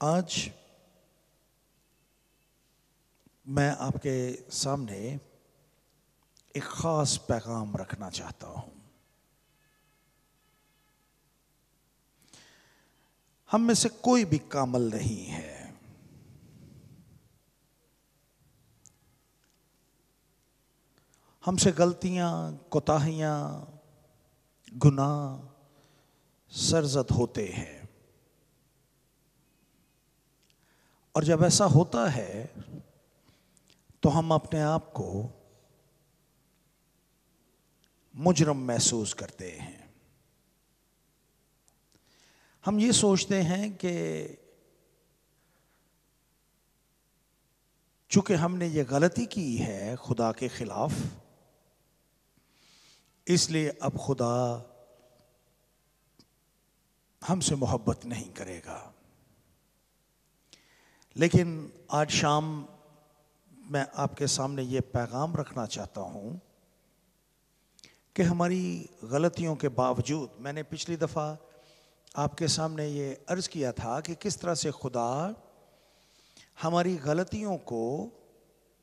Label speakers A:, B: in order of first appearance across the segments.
A: آج میں آپ کے سامنے ایک خاص پیغام رکھنا چاہتا ہوں۔ ہم میں سے کوئی بھی کامل نہیں ہے۔ ہم سے غلطیاں، کوتاہیاں، گناہ سرزد ہوتے ہیں، اور جب ایسا ہوتا ہے تو ہم اپنے آپ کو مجرم محسوس کرتے ہیں۔ ہم یہ سوچتے ہیں کہ چونکہ ہم نے یہ غلطی کی ہے خدا کے خلاف، اس لیے اب خدا ہم سے محبت نہیں کرے گا۔ لیکن آج شام میں آپ کے سامنے یہ پیغام رکھنا چاہتا ہوں کہ ہماری غلطیوں کے باوجود، میں نے پچھلی دفعہ آپ کے سامنے یہ عرض کیا تھا کہ کس طرح سے خدا ہماری غلطیوں کو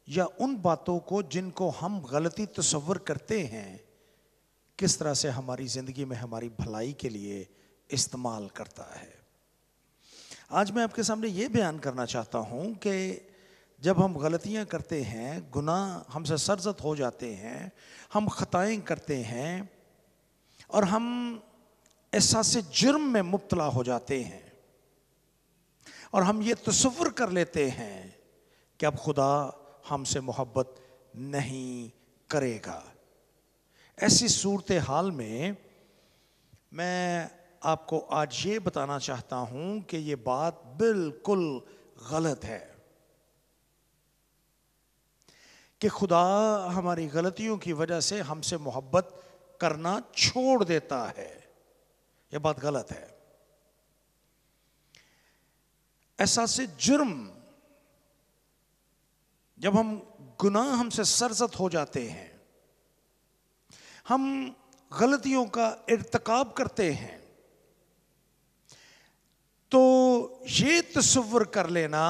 A: یا ان باتوں کو جن کو ہم غلطی تصور کرتے ہیں، کس طرح سے ہماری زندگی میں ہماری بھلائی کے لیے استعمال کرتا ہے۔ آج میں آپ کے سامنے یہ بیان کرنا چاہتا ہوں کہ جب ہم غلطیاں کرتے ہیں، گناہ ہم سے سرزد ہو جاتے ہیں، ہم خطائیں کرتے ہیں اور ہم احساس جرم میں مبتلا ہو جاتے ہیں، اور ہم یہ تصور کر لیتے ہیں کہ اب خدا ہم سے محبت نہیں کرے گا۔ ایسی صورتحال میں میں آپ کو آج یہ بتانا چاہتا ہوں کہ یہ بات بالکل غلط ہے کہ خدا ہماری غلطیوں کی وجہ سے ہم سے محبت کرنا چھوڑ دیتا ہے۔ یہ بات غلط ہے۔ احساس جرم، جب ہم گناہ ہم سے سرزد ہو جاتے ہیں، ہم غلطیوں کا ارتکاب کرتے ہیں، تو یہ تصور کر لینا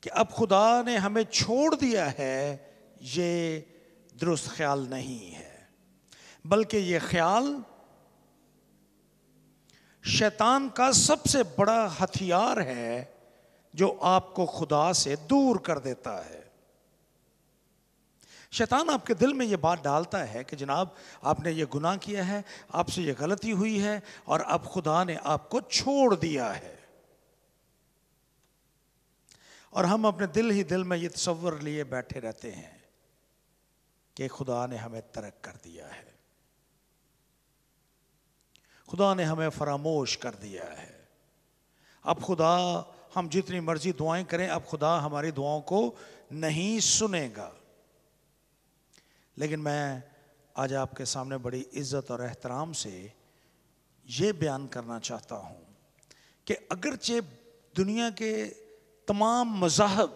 A: کہ اب خدا نے ہمیں چھوڑ دیا ہے، یہ درست خیال نہیں ہے، بلکہ یہ خیال شیطان کا سب سے بڑا ہتھیار ہے جو آپ کو خدا سے دور کر دیتا ہے۔ شیطان آپ کے دل میں یہ بات ڈالتا ہے کہ جناب آپ نے یہ گناہ کیا ہے، آپ سے یہ غلطی ہوئی ہے، اور اب خدا نے آپ کو چھوڑ دیا ہے، اور ہم اپنے دل ہی دل میں یہ تصور لیے بیٹھے رہتے ہیں کہ خدا نے ہمیں ترک کر دیا ہے، خدا نے ہمیں فراموش کر دیا ہے، اب خدا ہم جتنی مرضی دعائیں کریں، اب خدا ہماری دعاؤں کو نہیں سنے گا۔ لیکن میں آج آپ کے سامنے بڑی عزت اور احترام سے یہ بیان کرنا چاہتا ہوں کہ اگرچہ دنیا کے تمام مذاہب،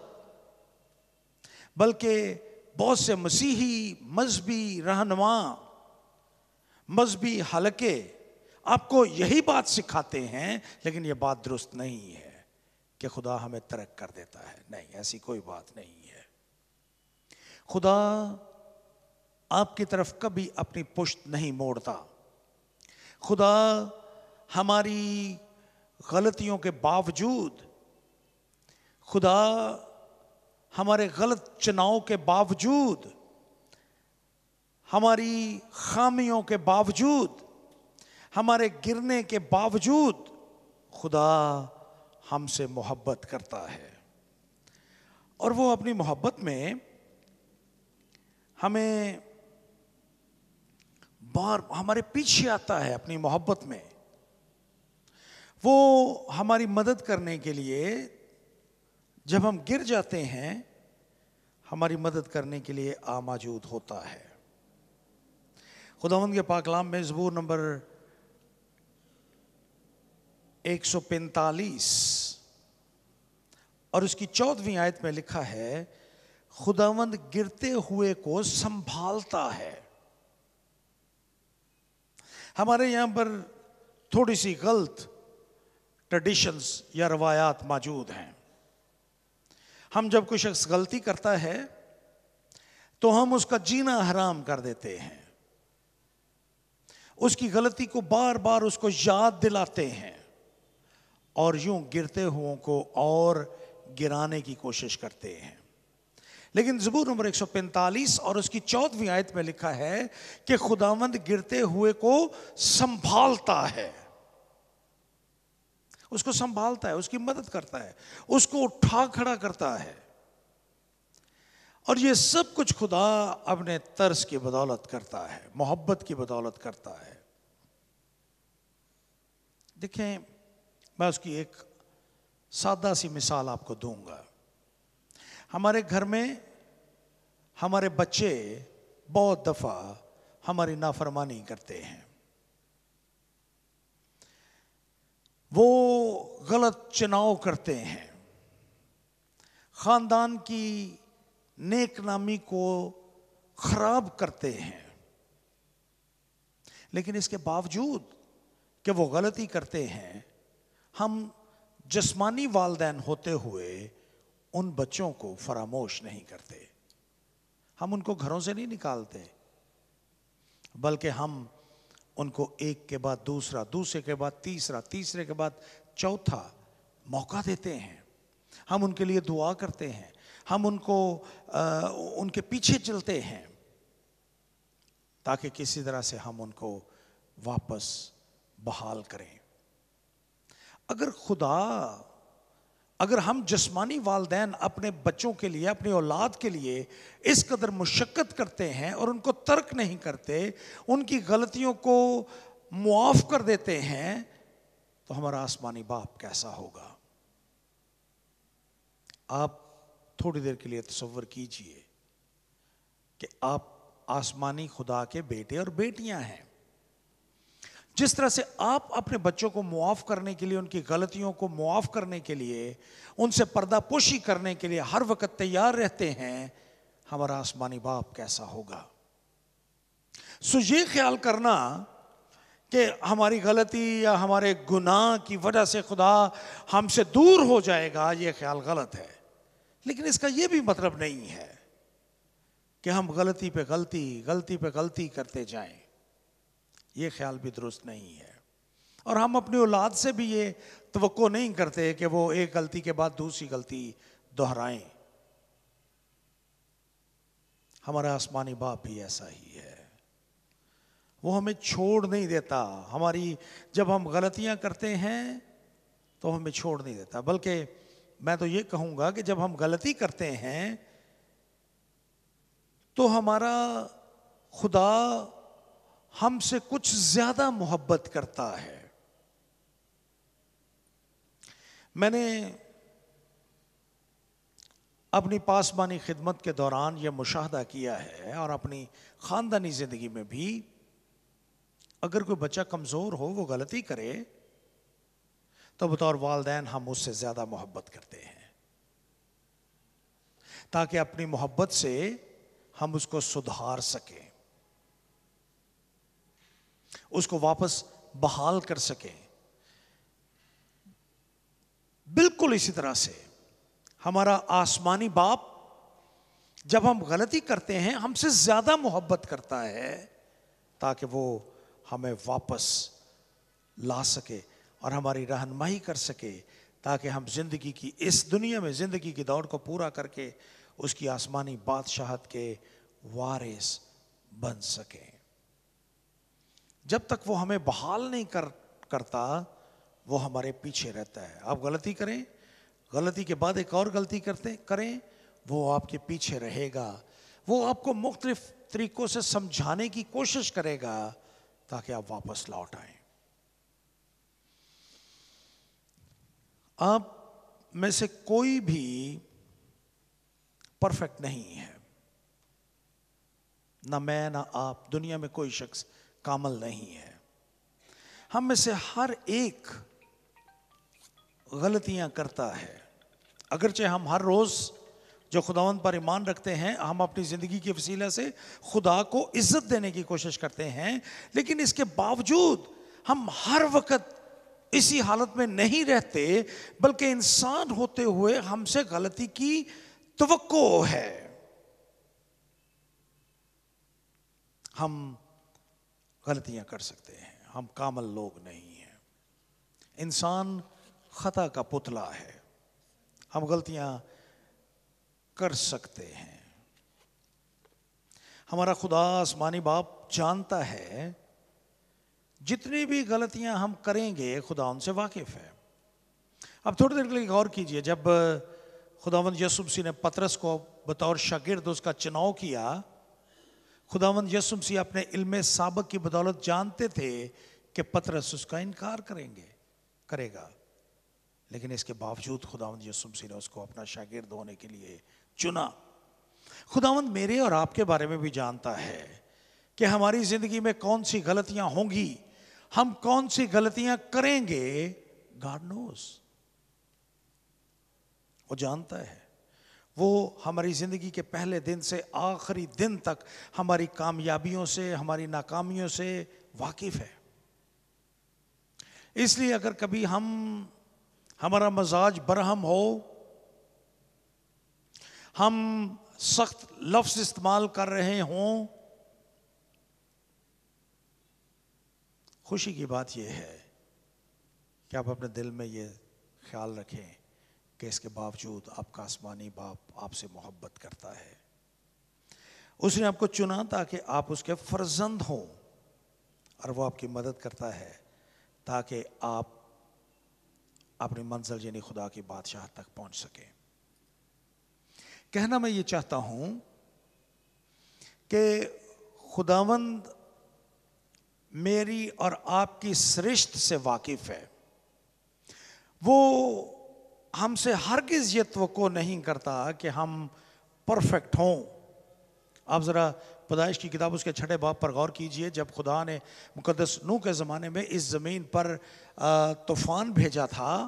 A: بلکہ بہت سے مسیحی مذہبی رہنما، مذہبی حلقے آپ کو یہی بات سکھاتے ہیں، لیکن یہ بات درست نہیں ہے کہ خدا ہمیں ترک کر دیتا ہے۔ نہیں، ایسی کوئی بات نہیں ہے۔ خدا آپ کی طرف کبھی اپنی پشت نہیں موڑتا۔ خدا ہماری غلطیوں کے باوجود، خدا ہمارے غلط چناؤ کے باوجود، ہماری خامیوں کے باوجود، ہمارے گرنے کے باوجود، خدا ہم سے محبت کرتا ہے، اور وہ اپنی محبت میں ہمیں ہمارے پیچھے آتا ہے۔ اپنی محبت میں وہ ہماری مدد کرنے کے لیے، جب ہم گر جاتے ہیں، ہماری مدد کرنے کے لیے موجود ہوتا ہے۔ خداوند کے پاک کلام میں زبور نمبر 145 اور اس کی 14ویں آیت میں لکھا ہے، خداوند گرتے ہوئے کو سنبھالتا ہے۔ ہمارے یہاں پر تھوڑی سی غلط ٹریڈیشنز یا روایات موجود ہیں. ہم جب کوئی شخص غلطی کرتا ہے تو ہم اس کا جینا حرام کر دیتے ہیں، اس کی غلطی کو بار بار اس کو یاد دلاتے ہیں اور یوں گرتے ہوں کو اور گرانے کی کوشش کرتے ہیں. لیکن زبور نمبر 145 اور اس کی 14ویں آیت میں لکھا ہے کہ خداوند گرتے ہوئے کو سنبھالتا ہے، اس کو سنبھالتا ہے، اس کی مدد کرتا ہے، اس کو اٹھا کھڑا کرتا ہے. اور یہ سب کچھ خدا اپنے طرز کی بدولت کرتا ہے، محبت کی بدولت کرتا ہے. دیکھیں، میں اس کی ایک سادہ سی مثال آپ کو دوں گا. ہمارے گھر میں ہمارے بچے بہت دفعہ ہماری نافرمانی کرتے ہیں، وہ غلط چناؤ کرتے ہیں، خاندان کی نیک نامی کو خراب کرتے ہیں. لیکن اس کے باوجود کہ وہ غلطی کرتے ہیں، ہم جسمانی والدین ہوتے ہوئے ان بچوں کو فراموش نہیں کرتے. ہم ان کو گھروں سے نہیں نکالتے، بلکہ ہم ان کو ایک کے بعد دوسرا، دوسرے کے بعد تیسرا، تیسرے کے بعد چوتھا موقع دیتے ہیں. ہم ان کے لیے دعا کرتے ہیں، ہم ان کے پیچھے چلتے ہیں تاکہ کسی طرح سے ہم ان کو واپس بحال کریں. اگر ہم جسمانی والدین اپنے بچوں کے لیے، اپنی اولاد کے لیے اس قدر مشقت کرتے ہیں اور ان کو ترک نہیں کرتے، ان کی غلطیوں کو معاف کر دیتے ہیں، تو ہمارا آسمانی باپ کیسا ہوگا؟ آپ تھوڑی دیر کے لیے تصور کیجئے کہ آپ آسمانی خدا کے بیٹے اور بیٹیاں ہیں. جس طرح سے آپ اپنے بچوں کو معاف کرنے کے لیے، ان کی غلطیوں کو معاف کرنے کے لیے، ان سے پردہ پوشی کرنے کے لیے ہر وقت تیار رہتے ہیں، ہمارا آسمانی باپ کیسا ہوگا؟ سو یہ خیال کرنا کہ ہماری غلطی یا ہمارے گناہ کی وجہ سے خدا ہم سے دور ہو جائے گا، یہ خیال غلط ہے. لیکن اس کا یہ بھی مطلب نہیں ہے کہ ہم غلطی پہ غلطی کرتے جائیں. یہ خیال بھی درست نہیں ہے. اور ہم اپنی اولاد سے بھی یہ توقع نہیں کرتے کہ وہ ایک غلطی کے بعد دوسری غلطی دہرائیں. ہمارا آسمانی باپ بھی ایسا ہی ہے، وہ ہمیں چھوڑ نہیں دیتا. جب ہم غلطیاں کرتے ہیں تو ہمیں چھوڑ نہیں دیتا، بلکہ میں تو یہ کہوں گا کہ جب ہم غلطی کرتے ہیں تو ہمارا خدا ہم سے کچھ زیادہ محبت کرتا ہے. میں نے اپنی پاسبانی خدمت کے دوران یہ مشاہدہ کیا ہے، اور اپنی خاندانی زندگی میں بھی، اگر کوئی بچہ کمزور ہو، وہ غلطی کرے، تو بطور والدین ہم اس سے زیادہ محبت کرتے ہیں، تاکہ اپنی محبت سے ہم اس کو سدھار سکیں، اس کو واپس بحال کر سکیں. بالکل اسی طرح سے ہمارا آسمانی باپ جب ہم غلطی کرتے ہیں ہم سے زیادہ محبت کرتا ہے، تاکہ وہ ہمیں واپس لا سکے اور ہماری رہنمائی کر سکے، تاکہ ہم زندگی کی اس دنیا میں زندگی کی دوڑ کو پورا کر کے اس کی آسمانی بادشاہت کے وارث بن سکیں. جب تک وہ ہمیں بحال نہیں کرتا، وہ ہمارے پیچھے رہتا ہے. آپ غلطی کریں، غلطی کے بعد ایک اور غلطی کریں، وہ آپ کے پیچھے رہے گا. وہ آپ کو مختلف طریقوں سے سمجھانے کی کوشش کرے گا تاکہ آپ واپس لوٹ آئیں. آپ میں سے کوئی بھی پرفیکٹ نہیں ہے، نہ میں نہ آپ، دنیا میں کوئی شخص کامل نہیں ہے. ہم میں سے ہر ایک غلطیاں کرتا ہے. اگرچہ ہم ہر روز جو خداوند پر ایمان رکھتے ہیں، ہم اپنی زندگی کے وسیلہ سے خدا کو عزت دینے کی کوشش کرتے ہیں، لیکن اس کے باوجود ہم ہر وقت اسی حالت میں نہیں رہتے، بلکہ انسان ہوتے ہوئے ہم سے غلطی کی توقع ہے. ہم غلطیاں کر سکتے ہیں، ہم کامل لوگ نہیں ہیں. انسان خطا کا پتلا ہے، ہم غلطیاں کر سکتے ہیں. ہمارا خدا آسمانی باپ جانتا ہے جتنی بھی غلطیاں ہم کریں گے، خدا ان سے واقف ہے. اب تھوڑی دیر کے لیے غور کیجئے، جب خداوند یسوع مسیح نے پطرس کو بطور شاگرد اس کا چناؤ کیا، خداوند یسوع مسیح اپنے علم سابق کی بدولت جانتے تھے کہ پطرس اس کا انکار کرے گا، لیکن اس کے باوجود خداوند یسوع مسیح نے اس کو اپنا شاگرد ہونے کے لیے چنا. خداوند میرے اور آپ کے بارے میں بھی جانتا ہے کہ ہماری زندگی میں کون سی غلطیاں ہوں گی، ہم کون سی غلطیاں کریں گے. گاڈ نوز، وہ جانتا ہے. وہ ہماری زندگی کے پہلے دن سے آخری دن تک ہماری کامیابیوں سے، ہماری ناکامیوں سے واقف ہے. اس لیے اگر کبھی ہمارا مزاج برہم ہو، ہم سخت لفظ استعمال کر رہے ہوں، خوشی کی بات یہ ہے کہ آپ اپنے دل میں یہ خیال رکھیں کہ اس کے باوجود آپ کا آسمانی باپ آپ سے محبت کرتا ہے. اس نے آپ کو چنا تاکہ آپ اس کے فرزند ہوں، اور وہ آپ کی مدد کرتا ہے تاکہ آپ اپنی منزل یعنی خدا کی بادشاہت تک پہنچ سکیں. کہنا میں یہ چاہتا ہوں کہ خداوند میری اور آپ کی سرشت سے واقف ہے. وہ ہم سے ہرگز یہ توقع نہیں کرتا کہ ہم پرفیکٹ ہوں. آپ ذرا پیدائش کی کتاب اس کے 6 باب پر غور کیجئے. جب خدا نے مقدس نوح کے زمانے میں اس زمین پر طوفان بھیجا تھا،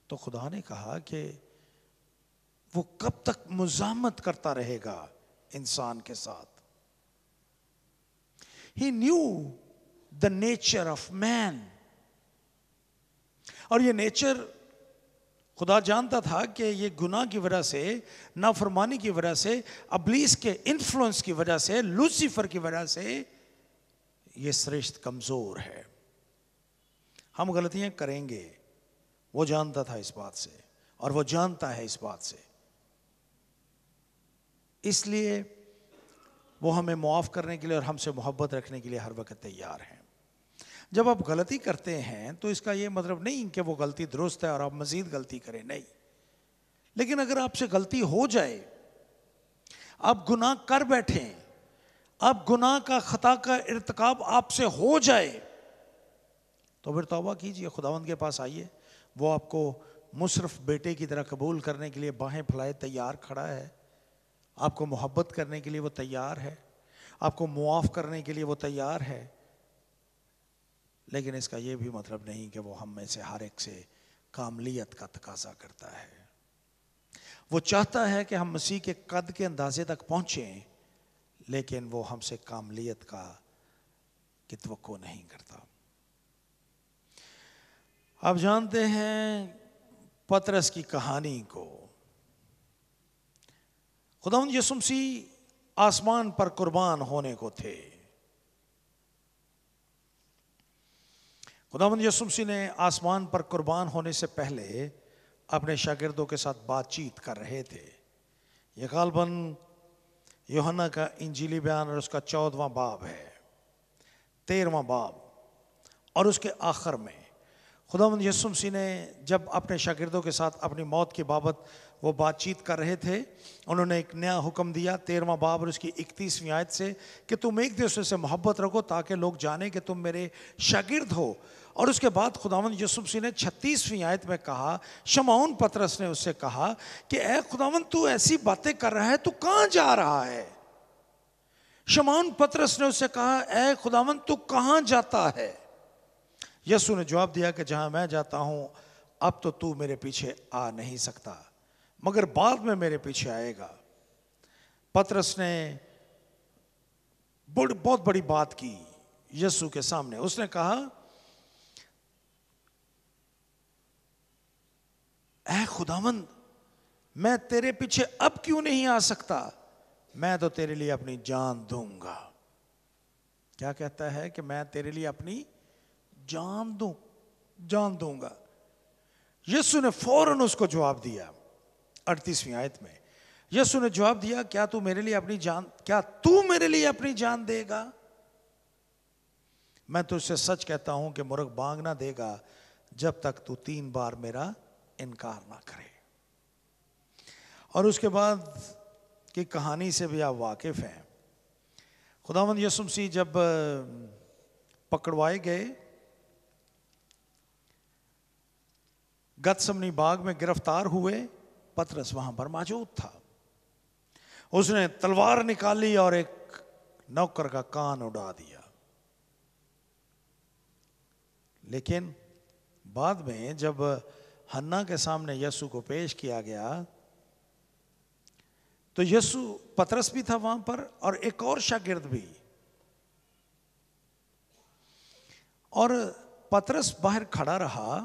A: تو خدا نے کہا کہ وہ کب تک مزاحمت کرتا رہے گا انسان کے ساتھ. He knew the nature of man. اور یہ نیچر خدا جانتا تھا کہ یہ گناہ کی وجہ سے، نافرمانی کی وجہ سے، ابلیس کے انفلوئنس کی وجہ سے، لوسیفر کی وجہ سے یہ سرشت کمزور ہے. ہم غلطیاں کریں گے، وہ جانتا تھا اس بات سے، اور وہ جانتا ہے اس بات سے. اس لیے وہ ہمیں معاف کرنے کے لیے اور ہم سے محبت رکھنے کے لیے ہر وقت تیار ہیں. جب آپ غلطی کرتے ہیں تو اس کا یہ مطلب نہیں کہ وہ غلطی درست ہے اور آپ مزید غلطی کریں، نہیں. لیکن اگر آپ سے غلطی ہو جائے، آپ گناہ کر بیٹھیں، آپ گناہ کا خطا کا ارتکاب آپ سے ہو جائے، تو پھر توبہ کیجئے، خداوند کے پاس آئیے. وہ آپ کو مصرف بیٹے کی طرح قبول کرنے کے لیے باہیں پھیلائے تیار کھڑا ہے. آپ کو محبت کرنے کے لیے وہ تیار ہے، آپ کو معاف کرنے کے لیے وہ تیار ہے. لیکن اس کا یہ بھی مطلب نہیں کہ وہ ہم میں سے ہر ایک سے کاملیت کا تقاضا کرتا ہے. وہ چاہتا ہے کہ ہم مسیح کے قد کے اندازے تک پہنچیں، لیکن وہ ہم سے کاملیت کی توقع نہیں کرتا. آپ جانتے ہیں پطرس کی کہانی کو. خداوند یسوع مسیح آسمان پر قربان ہونے کو تھے. خداوند یسوع مسیح نے آسمان پر قربان ہونے سے پہلے اپنے شاگردوں کے ساتھ بات چیت کر رہے تھے. یہ غالباً یوحنا کا انجیلی بیان اور اس کا 14واں باب ہے، 13واں باب. اور اس کے آخر میں خداوند یسوع مسیح نے جب اپنے شاگردوں کے ساتھ اپنی موت کی بابت وہ بات چیت کر رہے تھے، انہوں نے ایک نیا حکم دیا 13واں باب اور اس کی 31ویں آیت سے کہ تم ایک دوسرے سے محبت رکھو تاکہ لوگ جانیں کہ تم میرے شاگرد ہو. اور اس کے بعد خداوند یسوع مسیح نے 36ویں آیت میں کہا، شمعون پطرس نے اس سے کہا کہ اے خداوند تو ایسی باتیں کر رہا ہے، تو کہاں جا رہا ہے؟ شمعون پطرس نے اس سے کہا، اے خداوند تو کہاں جاتا ہے؟ یسوع نے جواب دیا کہ جہاں میں جاتا ہوں اب تو میرے پیچھے آ نہیں سکتا، مگر بعد میں میرے پیچھے آئے گا. پطرس نے بہت بڑی بات کی یسوع کے سامنے. اس نے کہا اے خداوند میں تیرے پیچھے اب کیوں نہیں آ سکتا؟ میں تو تیرے لیے اپنی جان دوں گا. کیا کہتا ہے کہ میں تیرے لیے اپنی جان دوں گا. یسوع نے فوراً اس کو جواب دیا. 38ویں آیت میں یسوع نے جواب دیا کیا تو میرے لیے اپنی جان دے گا؟ میں تجھ سے سچ کہتا ہوں کہ مرغ بانگ نہ دے گا جب تک تو 3 بار میرا انکار نہ کرے. اور اس کے بعد کی کہانی سے بھی آپ واقف ہیں. خداوند یسوع مسیح جب پکڑوائے گئے، گتسمنی باغ میں گرفتار ہوئے، پطرس وہاں پر موجود تھا. اس نے تلوار نکالی اور ایک نوکر کا کان اڑا دیا. لیکن بعد میں جب حنا کے سامنے یسوع کو پیش کیا گیا تو یسوع، پطرس بھی تھا وہاں پر اور ایک اور شاگرد بھی، اور پطرس باہر کھڑا رہا.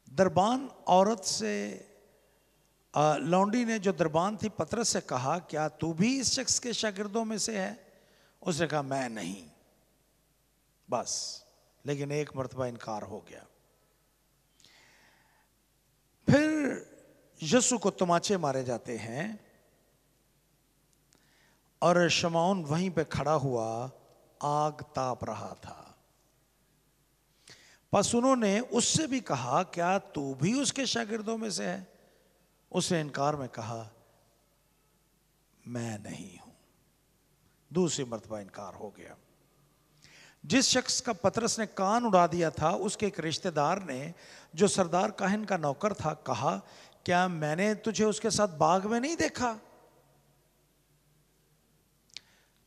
A: دربان عورت سے، لونڈی نے جو دربان تھی، پطرس سے کہا کیا تو بھی اس شخص کے شاگردوں میں سے ہے؟ اس نے کہا میں نہیں. بس، لیکن ایک مرتبہ انکار ہو گیا. پھر یسوع کو تماچے مارے جاتے ہیں اور شمعون وہیں پہ کھڑا ہوا آگ تاپ رہا تھا. پس انہوں نے اس سے بھی کہا کیا تو بھی اس کے شاگردوں میں سے ہے؟ اس نے انکار میں کہا میں نہیں ہوں. دوسری مرتبہ انکار ہو گیا. جس شخص کا پطرس نے کان اڑا دیا تھا، اس کے ایک رشتہ دار نے جو سردار کاہن کا نوکر تھا کہا کیا میں نے تجھے اس کے ساتھ باغ میں نہیں دیکھا؟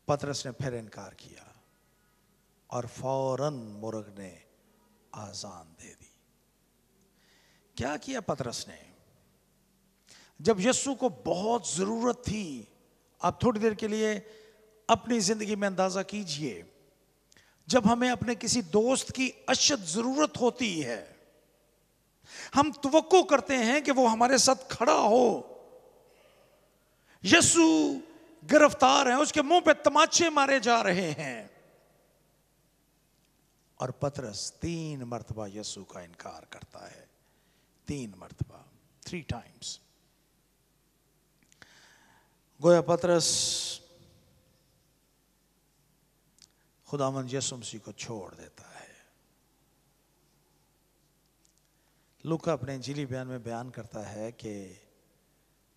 A: پطرس نے پھر انکار کیا اور فوراً مرغ نے آذان دے دی. کیا کیا پطرس نے؟ جب یسوع کو بہت ضرورت تھی، آپ تھوڑی دیر کے لیے اپنی زندگی میں اندازہ کیجئے، جب ہمیں اپنے کسی دوست کی اشد ضرورت ہوتی ہے، ہم توقع کرتے ہیں کہ وہ ہمارے ساتھ کھڑا ہو. یسوع گرفتار ہیں، اس کے منہ پہ تماچے مارے جا رہے ہیں، اور پطرس 3 مرتبہ یسوع کا انکار کرتا ہے. 3 مرتبہ، 3 times. گویا پطرس خداوند یسوع مسیح کو چھوڑ دیتا ہے. لوکا اپنے انجیلی بیان میں بیان کرتا ہے کہ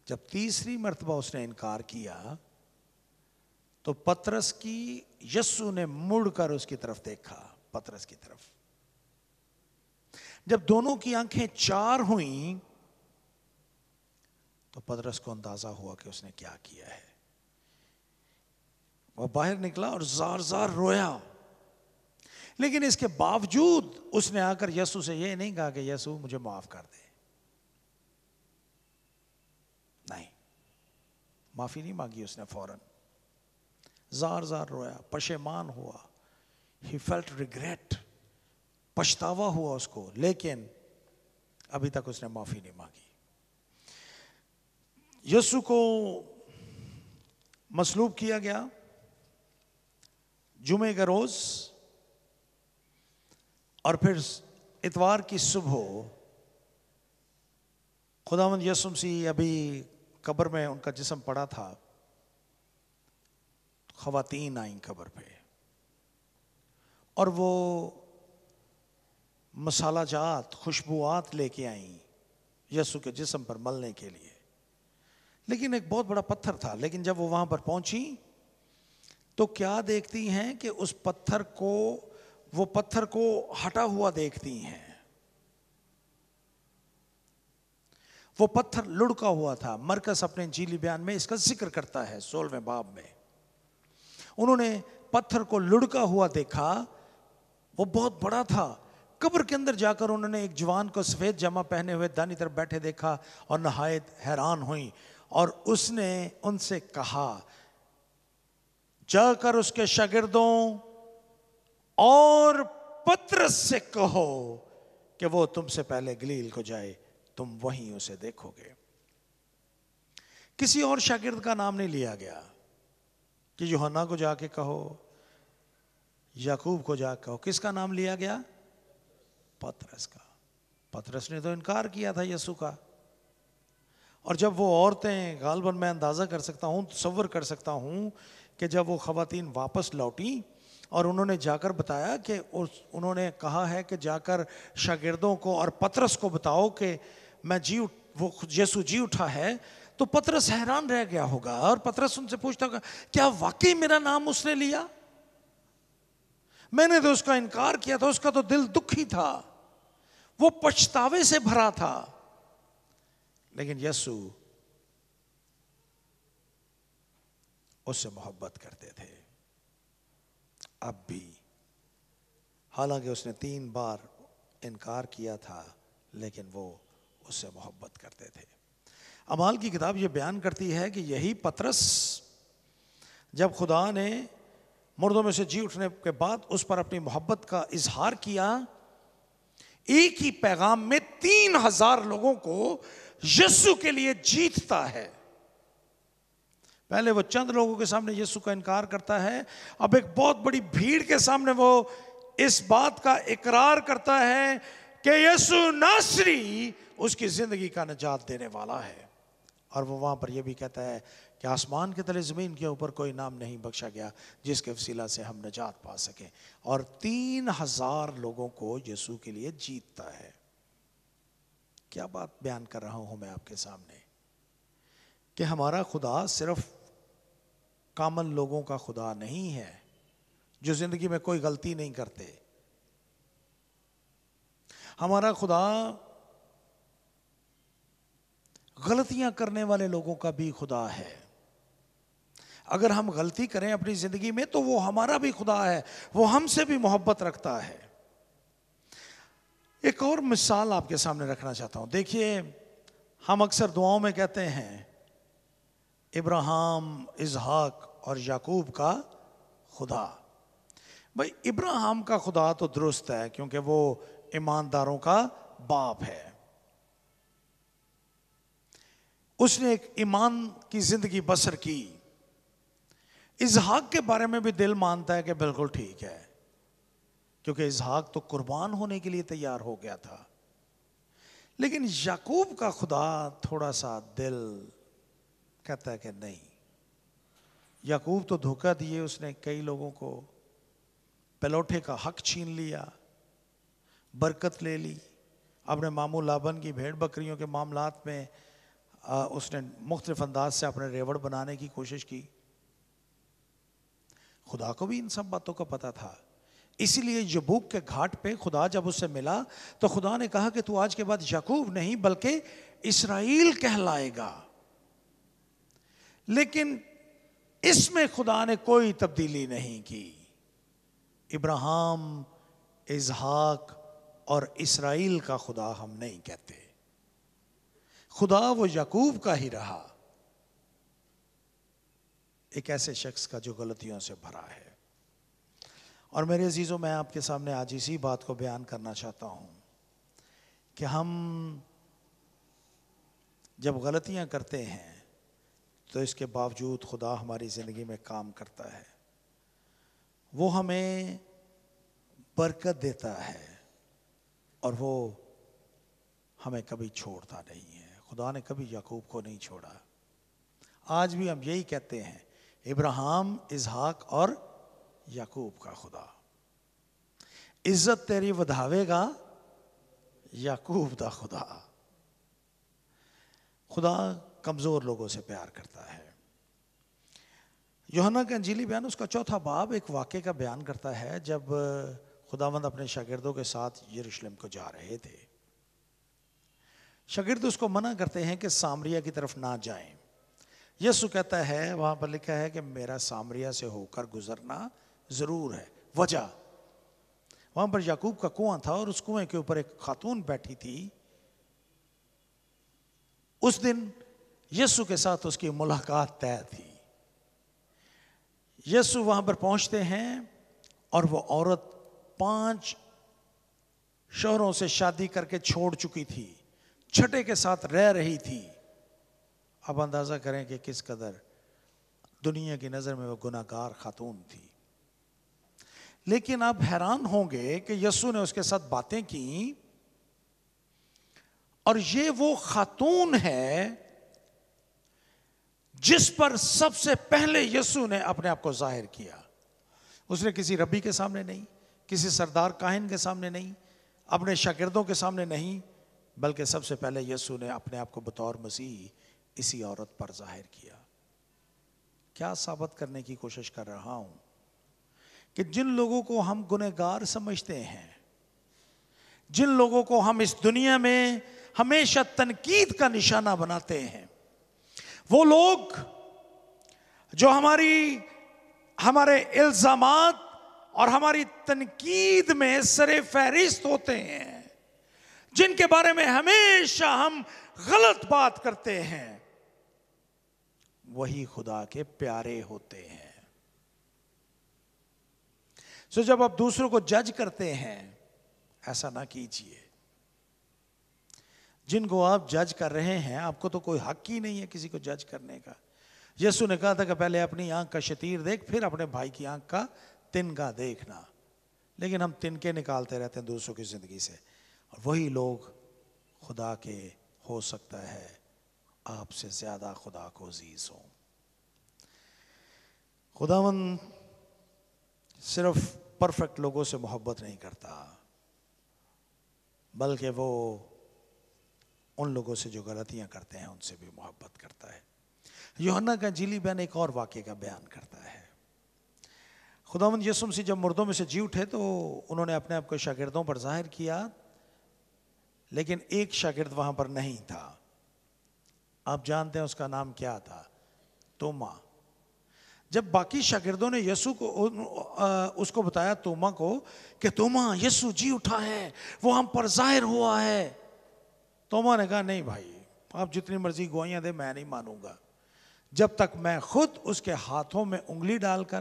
A: جب 3 مرتبہ اس نے انکار کیا تو پطرس کی، یسوع نے مڑ کر اس کی طرف دیکھا، پطرس کی طرف. جب دونوں کی آنکھیں 4 ہوئیں تو پطرس کو اندازہ ہوا کہ اس نے کیا کیا ہے. وہ باہر نکلا اور زار زار رویا. لیکن اس کے باوجود اس نے آ کر یسوع سے یہ نہیں کہا کہ یسوع مجھے معاف کر دے. نہیں، معافی نہیں مانگی اس نے. فوراً زار زار رویا، پشیمان ہوا. He felt regret. پچھتاوا ہوا اس کو، لیکن ابھی تک اس نے معافی نہیں مانگی. یسوع کو مصلوب کیا گیا جمعے کا روز، اور پھر اتوار کی صبح خداوند یسوع مسیح ابھی قبر میں ان کا جسم پڑا تھا. خواتین آئیں قبر پہ اور وہ مسالہ جات، خوشبوات لے کے آئیں یسوع کے جسم پر ملنے کے لیے. لیکن ایک بہت بڑا پتھر تھا. لیکن جب وہ وہاں پر پہنچی تو کیا دیکھتی ہیں کہ اس پتھر کو، وہ پتھر کو ہٹا ہوا دیکھتی ہیں. وہ پتھر لڑکا ہوا تھا. مرکز اپنے انجیلی بیان میں اس کا ذکر کرتا ہے 16ویں باب میں. انہوں نے پتھر کو لڑکا ہوا دیکھا، وہ بہت بڑا تھا. قبر کے اندر جا کر انہوں نے ایک جوان کو سفید جامہ پہنے ہوئے دانی طرف بیٹھے دیکھا اور نہایت حیران ہوئیں. اور اس نے ان سے کہا جا کر اس کے شاگردوں اور پطرس سے کہو کہ وہ تم سے پہلے گلیل کو جائے، تم وہیں اسے دیکھو گے۔ کسی اور شاگرد کا نام نہیں لیا گیا کہ یوحنا کو جا کے کہو، یعقوب کو جا کے کہو۔ کس کا نام لیا گیا؟ پطرس کا۔ پطرس نے تو انکار کیا تھا یسوع کا، اور جب وہ عورتیں، غالباً میں اندازہ کر سکتا ہوں، تصور کر سکتا ہوں کہ جب وہ خواتین واپس لوٹیں اور انہوں نے جا کر بتایا کہ انہوں نے کہا ہے کہ جا کر شاگردوں کو اور پطرس کو بتاؤ کہ میں وہ یسوع جی اٹھا ہے، تو پطرس حیران رہ گیا ہوگا، اور پطرس ان سے پوچھتا ہوگا کیا واقعی میرا نام اس نے لیا؟ میں نے تو اس کا انکار کیا تھا۔ اس کا تو دل دکھی تھا، وہ پچھتاوے سے بھرا تھا۔ لیکن یسوع اس سے محبت کرتے تھے اب بھی، حالانکہ اس نے 3 بار انکار کیا تھا، لیکن وہ اس سے محبت کرتے تھے۔ اعمال کی کتاب یہ بیان کرتی ہے کہ یہی پطرس جب خدا نے مردوں میں سے جی اٹھنے کے بعد اس پر اپنی محبت کا اظہار کیا، ایک ہی پیغام میں 3000 لوگوں کو یسوع کے لیے جیتتا ہے۔ پہلے وہ چند لوگوں کے سامنے یسوع کا انکار کرتا ہے، اب ایک بہت بڑی بھیڑ کے سامنے وہ اس بات کا اقرار کرتا ہے کہ یسوع ناصری اس کی زندگی کا نجات دینے والا ہے۔ اور وہ وہاں پر یہ بھی کہتا ہے کہ آسمان کے تلے زمین کے اوپر کوئی نام نہیں بخشا گیا جس کے وسیلہ سے ہم نجات پا سکیں، اور 3000 لوگوں کو یسوع کے لیے جیتتا ہے۔ کیا بات بیان کر رہا ہوں میں آپ کے سامنے، کہ ہمارا خدا صرف کامل لوگوں کا خدا نہیں ہے جو زندگی میں کوئی غلطی نہیں کرتے۔ ہمارا خدا غلطیاں کرنے والے لوگوں کا بھی خدا ہے۔ اگر ہم غلطی کریں اپنی زندگی میں تو وہ ہمارا بھی خدا ہے، وہ ہم سے بھی محبت رکھتا ہے۔ ایک اور مثال آپ کے سامنے رکھنا چاہتا ہوں۔ دیکھیے، ہم اکثر دعاؤں میں کہتے ہیں ابراہیم، اسحاق اور یعقوب کا خدا۔ بھائی ابراہیم کا خدا تو درست ہے کیونکہ وہ ایمانداروں کا باپ ہے، اس نے ایک ایمان کی زندگی بسر کی۔ اسحاق کے بارے میں بھی دل مانتا ہے کہ بالکل ٹھیک ہے، کیونکہ اسحاق تو قربان ہونے کے لیے تیار ہو گیا تھا۔ لیکن یعقوب کا خدا تھوڑا سا دل کہتا ہے کہ نہیں۔ یعقوب تو دھوکہ دیے، اس نے کئی لوگوں کو پلوٹے کا حق چھین لیا، برکت لے لی، اپنے ماموں لابن کی بھیڑ بکریوں کے معاملات میں اس نے مختلف انداز سے اپنے ریوڑ بنانے کی کوشش کی۔ خدا کو بھی ان سب باتوں کا پتہ تھا، اسی لیے یبوک کے گھاٹ پہ خدا جب اس سے ملا تو خدا نے کہا کہ تو آج کے بعد یعقوب نہیں بلکہ اسرائیل کہلائے گا۔ لیکن اس میں خدا نے کوئی تبدیلی نہیں کی۔ ابراہیم، اسحاق اور اسرائیل کا خدا ہم نہیں کہتے، خدا وہ یعقوب کا ہی رہا، ایک ایسے شخص کا جو غلطیوں سے بھرا ہے۔ اور میرے عزیزوں، میں آپ کے سامنے آج اسی بات کو بیان کرنا چاہتا ہوں کہ ہم جب غلطیاں کرتے ہیں تو اس کے باوجود خدا ہماری زندگی میں کام کرتا ہے، وہ ہمیں برکت دیتا ہے اور وہ ہمیں کبھی چھوڑتا نہیں ہے۔ خدا نے کبھی یعقوب کو نہیں چھوڑا۔ آج بھی ہم یہی کہتے ہیں، ابراہیم، اسحاق اور یعقوب کا خدا۔ عزت تیری ودھاوے گا یعقوب دا خدا۔ خدا کمزور لوگوں سے پیار کرتا ہے۔ یوحنا کا انجیلی بیان اس کا 4 باب ایک واقعے کا بیان کرتا ہے جب خداوند اپنے شاگردوں کے ساتھ یروشلم کو جا رہے تھے۔ شاگرد اس کو منع کرتے ہیں کہ سامریا کی طرف نہ جائیں۔ یسوع کہتا ہے، وہاں پر لکھا ہے کہ میرا سامریا سے ہو کر گزرنا ضرور ہے۔ وجہ، وہاں پر یعقوب کا کنواں تھا اور اس کنویں کے اوپر ایک خاتون بیٹھی تھی۔ اس دن یسوع کے ساتھ اس کی ملاقات طے تھی۔ یسوع وہاں پر پہنچتے ہیں اور وہ عورت 5 شوہروں سے شادی کر کے چھوڑ چکی تھی، چھٹے کے ساتھ رہ رہی تھی. اب اندازہ کریں کہ کس قدر دنیا کی نظر میں وہ گناہگار خاتون تھی. لیکن آپ حیران ہوں گے کہ یسوع نے اس کے ساتھ باتیں کی، اور یہ وہ خاتون ہے جس پر سب سے پہلے یسوع نے اپنے آپ کو ظاہر کیا. اس نے کسی ربی کے سامنے نہیں، کسی سردار کاہن کے سامنے نہیں، اپنے شاگردوں کے سامنے نہیں، بلکہ سب سے پہلے یسوع نے اپنے آپ کو بطور مسیح اسی عورت پر ظاہر کیا. کیا ثابت کرنے کی کوشش کر رہا ہوں؟ کہ جن لوگوں کو ہم گنہگار سمجھتے ہیں، جن لوگوں کو ہم اس دنیا میں ہمیشہ تنقید کا نشانہ بناتے ہیں، وہ لوگ جو ہمارے الزامات اور ہماری تنقید میں سر فہرست ہوتے ہیں، جن کے بارے میں ہمیشہ ہم غلط بات کرتے ہیں، وہی خدا کے پیارے ہوتے ہیں. سو جب آپ دوسروں کو جج کرتے ہیں، ایسا نہ کیجیے. جن کو آپ جج کر رہے ہیں، آپ کو تو کوئی حق ہی نہیں ہے کسی کو جج کرنے کا. یسوع نے کہا تھا کہ پہلے اپنی آنکھ کا شتیر دیکھ، پھر اپنے بھائی کی آنکھ کا تنکا دیکھنا. لیکن ہم تنکے نکالتے رہتے ہیں دوسروں کی زندگی سے، اور وہی لوگ خدا کے ہو سکتا ہے آپ سے زیادہ خدا کو عزیز ہوں. خداوند صرف پرفیکٹ لوگوں سے محبت نہیں کرتا، بلکہ وہ ان لوگوں سے جو غلطیاں کرتے ہیں ان سے بھی محبت کرتا ہے. یوحنا کا انجیلی بیان ایک اور واقعے کا بیان کرتا ہے. خداوند یسوع مسیح جب مردوں میں سے جی اٹھے تو انہوں نے اپنے آپ کو شاگردوں پر ظاہر کیا، لیکن ایک شاگرد وہاں پر نہیں تھا. آپ جانتے ہیں اس کا نام کیا تھا؟ توما. جب باقی شاگردوں نے یسوع کو اس کو بتایا، توما کو، کہ توما یسوع جی اٹھا ہے، وہ ہم پر ظاہر ہوا ہے، توما نے کہا نہیں بھائی، آپ جتنی مرضی گوائیاں دیں میں نہیں مانوں گا جب تک میں خود اس کے ہاتھوں میں انگلی ڈال کر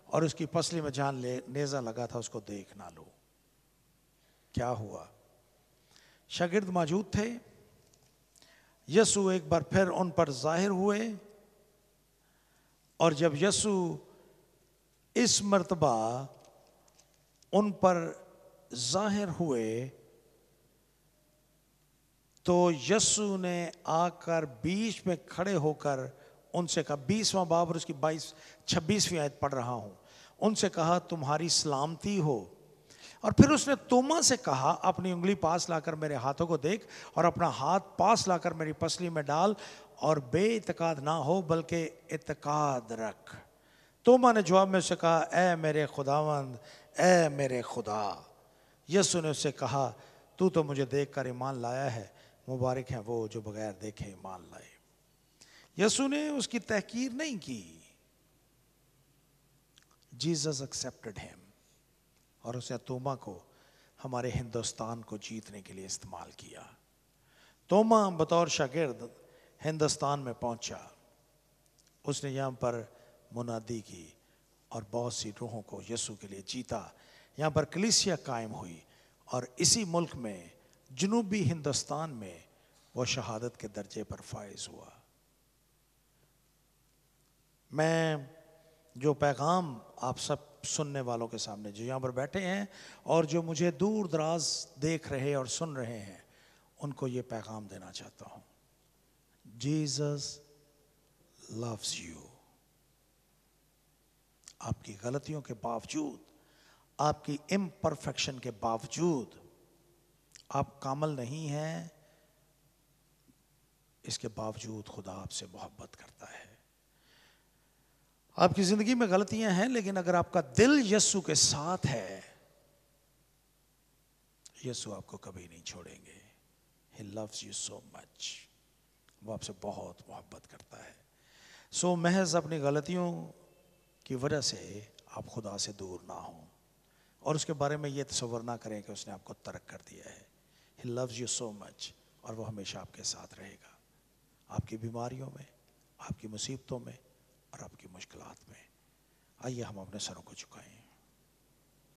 A: اور اس کی پسلی میں جہاں نیزہ لگا تھا اس کو دیکھ نہ لوں. کیا ہوا؟ شاگرد موجود تھے، یسوع ایک بار پھر ان پر ظاہر ہوئے، اور جب یسوع اس مرتبہ ان پر ظاہر ہوئے تو یسوع نے آ کر بیچ میں کھڑے ہو کر ان سے کہا، 20واں باب اور اس کی 26ویں آیت پڑھ رہا ہوں، ان سے کہا تمہاری سلامتی ہو. اور پھر اس نے توما سے کہا، اپنی انگلی پاس لا کر میرے ہاتھوں کو دیکھ، اور اپنا ہاتھ پاس لا کر میری پسلی میں ڈال، اور بے اعتقاد نہ ہو بلکہ اعتقاد رکھ. توما نے جواب میں اس سے کہا، اے میرے خداوند، اے میرے خدا. یسوع نے اس سے کہا، تو مجھے دیکھ کر ایمان لایا ہے، مبارک ہیں وہ جو بغیر دیکھے ایمان لائے. یسوع نے اس کی تحقیر نہیں کی. جیزس ایکسپٹڈ ہم، اور اسے توما کو ہمارے ہندوستان کو جیتنے کے لیے استعمال کیا. توما بطور شاگرد ہندوستان میں پہنچا، اس نے یہاں پر منادی کی اور بہت سی روحوں کو یسوع کے لیے جیتا. یہاں پر کلیسیا قائم ہوئی، اور اسی ملک میں جنوبی ہندوستان میں وہ شہادت کے درجے پر فائز ہوا. میں جو پیغام آپ سب سننے والوں کے سامنے جو یہاں پر بیٹھے ہیں اور جو مجھے دور دراز دیکھ رہے اور سن رہے ہیں، ان کو یہ پیغام دینا چاہتا ہوں. Jesus loves you. آپ کی غلطیوں کے باوجود، آپ کی امپرفیکشن کے باوجود، آپ کامل نہیں ہیں، اس کے باوجود خدا آپ سے محبت کرتا ہے. آپ کی زندگی میں غلطیاں ہیں، لیکن اگر آپ کا دل یسوع کے ساتھ ہے، یسوع آپ کو کبھی نہیں چھوڑیں گے. He loves you so much. وہ آپ سے بہت محبت کرتا ہے. سو محض اپنی غلطیوں کی وجہ سے آپ خدا سے دور نہ ہوں، اور اس کے بارے میں یہ تصور نہ کریں کہ اس نے آپ کو ترک کر دیا ہے. He loves you so much، اور وہ ہمیشہ آپ کے ساتھ رہے گا، آپ کی بیماریوں میں، آپ کی مصیبتوں میں، اور آپ کی مشکلات میں. آئیے ہم اپنے سروں کو جھکائیں.